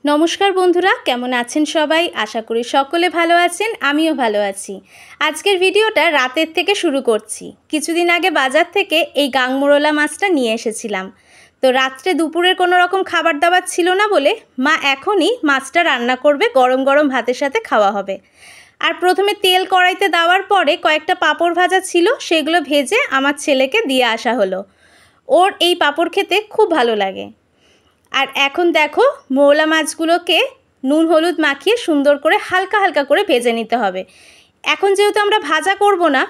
नमस्कार बंधुरा केमन आছেন সবাই आशा करी सकले भालो आছেন आमिও भालो आছি। आजकेर भिडियोटा रातेर थेके शुरू करছি। কিছুদিন आगे बाजार থেকে এই গাংমোরলা মাছটা নিয়ে এসেছিলাম। তো রাত্রে দুপুরের কোনো রকম খাবার দাবার ছিল না বলে মা এখনই মাছটা রান্না করবে, গরম গরম ভাতের সাথে খাওয়া হবে। আর প্রথমে তেল কড়াইতে দেওয়ার পরে কয়েকটা পাঁপড় ভাজা ছিল, সেগুলো ভেজে আমার ছেলেকে দিয়ে আসা হলো। ওর এই পাঁপড় খেতে খুব ভালো লাগে। আর এখন দেখো মৌলা মাছগুলোকে নুন হলুদ মাখিয়ে সুন্দর করে হালকা হালকা করে ভেজে নিতে হবে। এখন যেহেতু আমরা ভাজা করব না,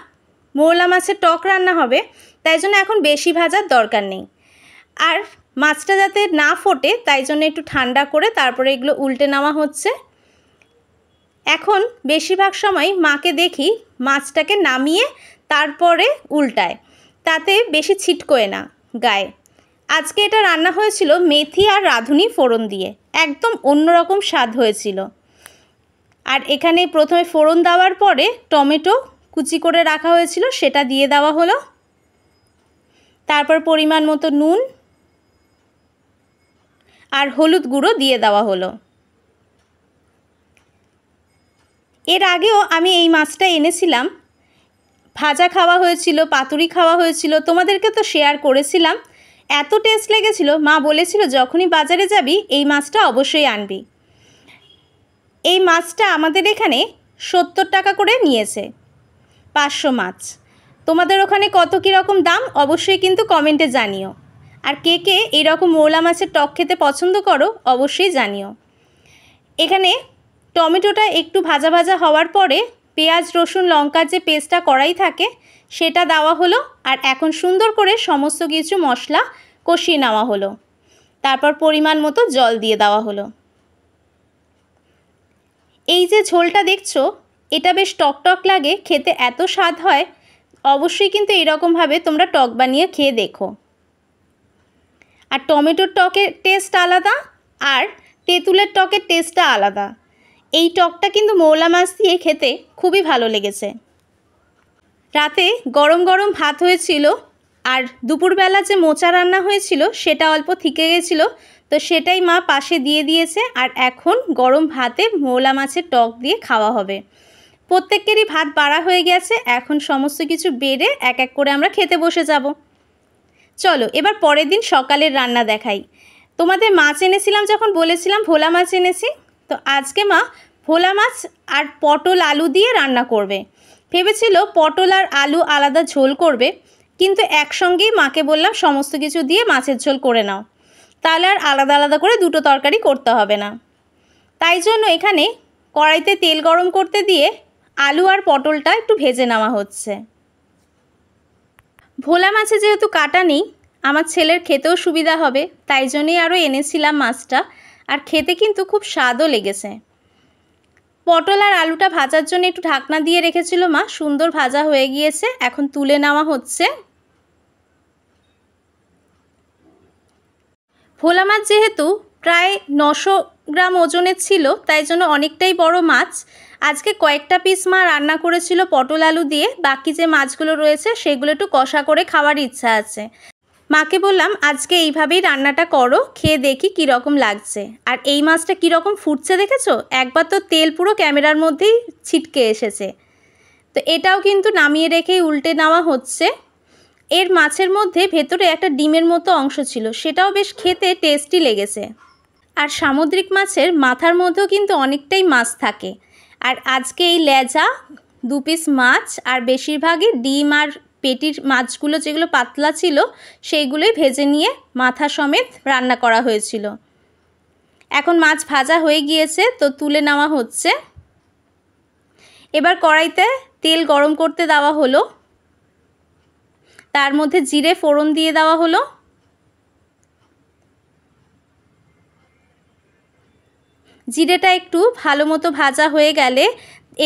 মৌলা মাছের টক রান্না হবে, তাই জন্য এখন বেশি ভাজার দরকার নেই। আর মাছটা যাতে না ফোটে তাই জন্য একটু ঠান্ডা করে তারপরে এগুলো উল্টে নেওয়া হচ্ছে। এখন বেশিরভাগ সময় মাকে দেখি মাছটাকে নামিয়ে তারপরে উল্টায়, তাতে বেশি ছিটকোয় না গায়ে। আজকে এটা রান্না হয়েছিল মেথি আর রাঁধুনি ফোড়ন দিয়ে, একদম অন্যরকম স্বাদ হয়েছিল। আর এখানে প্রথমে ফোড়ন দেওয়ার পরে টমেটো কুচি করে রাখা হয়েছিল সেটা দিয়ে দেওয়া হলো। তারপর পরিমাণ মতো নুন আর হলুদ গুঁড়ো দিয়ে দেওয়া হলো। এর আগেও আমি এই মাছটা এনেছিলাম, ভাজা খাওয়া হয়েছিল, পাতুরি খাওয়া হয়েছিল, তোমাদেরকে তো শেয়ার করেছিলাম। এত টেস্ট লেগেছিল, মা বলেছিল যখনই বাজারে যাবি এই মাছটা অবশ্যই আনবি। এই মাছটা আমাদের এখানে 70 টাকা করে নিয়েছে 500 মাছ। তোমাদের ওখানে কত কীরকম দাম অবশ্যই কিন্তু কমেন্টে জানিও। আর কে কে এইরকম মৌলা মাছের টক খেতে পছন্দ করো অবশ্যই জানিও। এখানে টমেটোটা একটু ভাজা ভাজা হওয়ার পরে পেঁয়াজ রসুন লঙ্কার যে পেস্টটা কড়াই থাকে সেটা দেওয়া হলো। আর এখন সুন্দর করে সমস্ত কিছু মশলা কষিয়ে নেওয়া হলো। তারপর পরিমাণ মতো জল দিয়ে দেওয়া হলো। এই যে ঝোলটা দেখছো এটা বেশ টক টক লাগে, খেতে এত স্বাদ হয়। অবশ্যই কিন্তু এরকমভাবে তোমরা টক বানিয়ে খেয়ে দেখো। আর টমেটোর টকের টেস্ট আলাদা আর তেঁতুলের টকের টেস্টটা আলাদা। এই টকটা কিন্তু মৌলা মাছ দিয়ে খেতে খুবই ভালো লেগেছে। রাতে গরম গরম ভাত হয়েছিল আর দুপুরবেলা যে মোচা রান্না হয়েছিল সেটা অল্প থেকে গেছিলো, তো সেটাই মা পাশে দিয়ে দিয়েছে। আর এখন গরম ভাতে মৌলা মাছের টক দিয়ে খাওয়া হবে। প্রত্যেকেরই ভাত বাড়া হয়ে গেছে, এখন সমস্ত কিছু বেড়ে এক এক করে আমরা খেতে বসে যাব। চলো এবার পরের দিন সকালের রান্না দেখাই। তোমাদের মাছ এনেছিলাম যখন বলেছিলাম ভোলা মাছ এনেছি, তো আজকে মা ভোলা মাছ আর পটল আলু দিয়ে রান্না করবে। ভেবেছিল পটল আর আলু আলাদা ঝোল করবে, কিন্তু একসঙ্গেই মাকে বললাম সমস্ত কিছু দিয়ে মাছের ঝোল করে নাও, তাহলে আর আলাদা আলাদা করে দুটো তরকারি করতে হবে না। তাই জন্য এখানে কড়াইতে তেল গরম করতে দিয়ে আলু আর পটলটা একটু ভেজে নেওয়া হচ্ছে। ভোলা মাছে যেহেতু কাটা নেই, আমার ছেলের খেতেও সুবিধা হবে, তাই জন্যই আরও এনেছিলাম মাছটা। আর খেতে কিন্তু খুব স্বাদও লেগেছে। পটল আর আলুটা ভাজার জন্য একটু ঢাকনা দিয়ে রেখেছিল মা, সুন্দর ভাজা হয়ে গিয়েছে, এখন তুলে নেওয়া হচ্ছে। ভোলা মাছ যেহেতু প্রায় 900 গ্রাম ওজনের ছিল, তাই জন্য অনেকটাই বড় মাছ। আজকে কয়েকটা পিস মা রান্না করেছিল পটল আলু দিয়ে, বাকি যে মাছগুলো রয়েছে সেগুলো একটু কষা করে খাওয়ার ইচ্ছা আছে। মাকে বললাম আজকে এইভাবেই রান্নাটা করো, খেয়ে দেখি কীরকম লাগছে। আর এই মাছটা কীরকম ফুটছে দেখেছো, একবার তো তেল পুরো ক্যামেরার মধ্যেই ছিটকে এসেছে। তো এটাও কিন্তু নামিয়ে রেখেই উল্টে নেওয়া হচ্ছে। এর মাছের মধ্যে ভেতরে একটা ডিমের মতো অংশ ছিল, সেটাও বেশ খেতে টেস্টি লেগেছে। আর সামুদ্রিক মাছের মাথার মধ্যেও কিন্তু অনেকটাই মাছ থাকে। আর আজকে এই লেজা 2 পিস মাছ আর বেশিরভাগই ডিম আর পেটির মাছগুলো যেগুলো পাতলা ছিল সেইগুলোই ভেজে নিয়ে মাথা সমেত রান্না করা হয়েছিল। এখন মাছ ভাজা হয়ে গিয়েছে, তো তুলে নেওয়া হচ্ছে। এবার কড়াইতে তেল গরম করতে দেওয়া হলো, তার মধ্যে জিরে ফোড়ন দিয়ে দেওয়া হলো। জিরেটা একটু ভালো মতো ভাজা হয়ে গেলে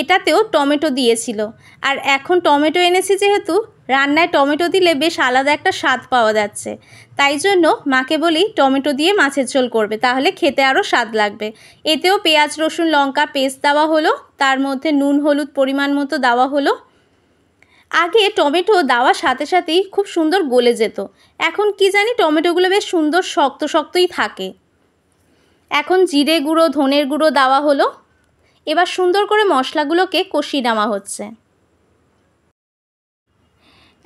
এটাতেও টমেটো দিয়েছিল। আর এখন টমেটো এনেছি যেহেতু, রান্নায় টমেটো দিলে বেশ আলাদা একটা স্বাদ পাওয়া যাচ্ছে। তাই জন্য মাকে বলি টমেটো দিয়ে মাছের ঝোল করবে, তাহলে খেতে আরও স্বাদ লাগবে। এতেও পেঁয়াজ রসুন লঙ্কা পেস্ট দেওয়া হলো, তার মধ্যে নুন হলুদ পরিমাণ মতো দেওয়া হলো। আগে টমেটো দেওয়ার সাথে সাথেই খুব সুন্দর গলে যেত, এখন কি জানি টমেটোগুলো বেশ সুন্দর শক্ত শক্তই থাকে। এখন জিরে গুঁড়ো ধনের গুঁড়ো দেওয়া হলো। এবার সুন্দর করে মশলাগুলোকে কষিয়ে নেওয়া হচ্ছে।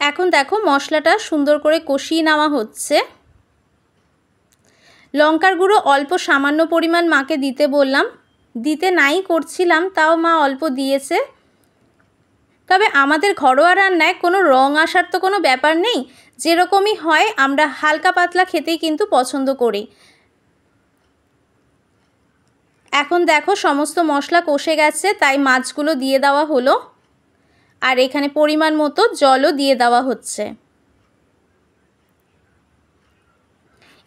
এখন দেখো মশলাটা সুন্দর করে কষিয়ে নেওয়া হচ্ছে। লঙ্কার গুঁড়ো অল্প সামান্য পরিমাণ মাকে দিতে বললাম, দিতে নাই করছিলাম, তাও মা অল্প দিয়েছে। তবে আমাদের ঘরোয়া রান্নায় কোনো রং আসার তো কোনো ব্যাপার নেই, যেরকমই হয় আমরা হালকা পাতলা খেতেই কিন্তু পছন্দ করি। এখন দেখো সমস্ত মশলা কষে গেছে, তাই মাছগুলো দিয়ে দেওয়া হলো। আর এখানে পরিমাণ মতো জলও দিয়ে দেওয়া হচ্ছে।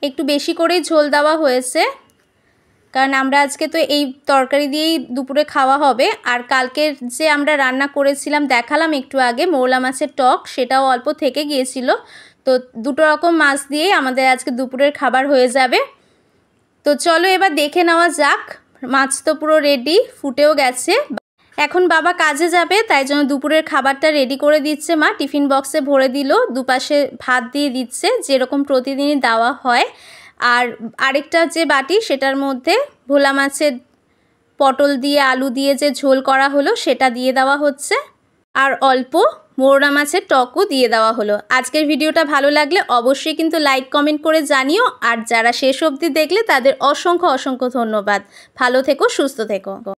একটু বেশি করেই ঝোল দেওয়া হয়েছে, কারণ আমরা আজকে তো এই তরকারি দিয়েই দুপুরে খাওয়া হবে। আর কালকের যে আমরা রান্না করেছিলাম দেখালাম একটু আগে, মৌলা মাছের টক, সেটাও অল্প থেকে গিয়েছিল। তো দুটো রকম মাছ দিয়েই আমাদের আজকে দুপুরের খাবার হয়ে যাবে। তো চলো এবার দেখে নেওয়া যাক। মাছ তো পুরো রেডি, ফুটেও গেছে। এখন বাবা কাজে যাবে, তাই জন্য দুপুরের খাবারটা রেডি করে দিচ্ছে মা। টিফিন বক্সে ভরে দিল, দুপাশে ভাত দিয়ে দিচ্ছে যেরকম প্রতিদিনই দেওয়া হয়। আর আরেকটা যে বাটি, সেটার মধ্যে ভোলা মাছের পটল দিয়ে আলু দিয়ে যে ঝোল করা হলো সেটা দিয়ে দেওয়া হচ্ছে। আর অল্প মোরলা মাছের টকও দিয়ে দেওয়া হলো। আজকের ভিডিওটা ভালো লাগলে অবশ্যই কিন্তু লাইক কমেন্ট করে জানিও। আর যারা শেষ অবধি দেখলে তাদের অসংখ্য অসংখ্য ধন্যবাদ। ভালো থেকো, সুস্থ থেকো।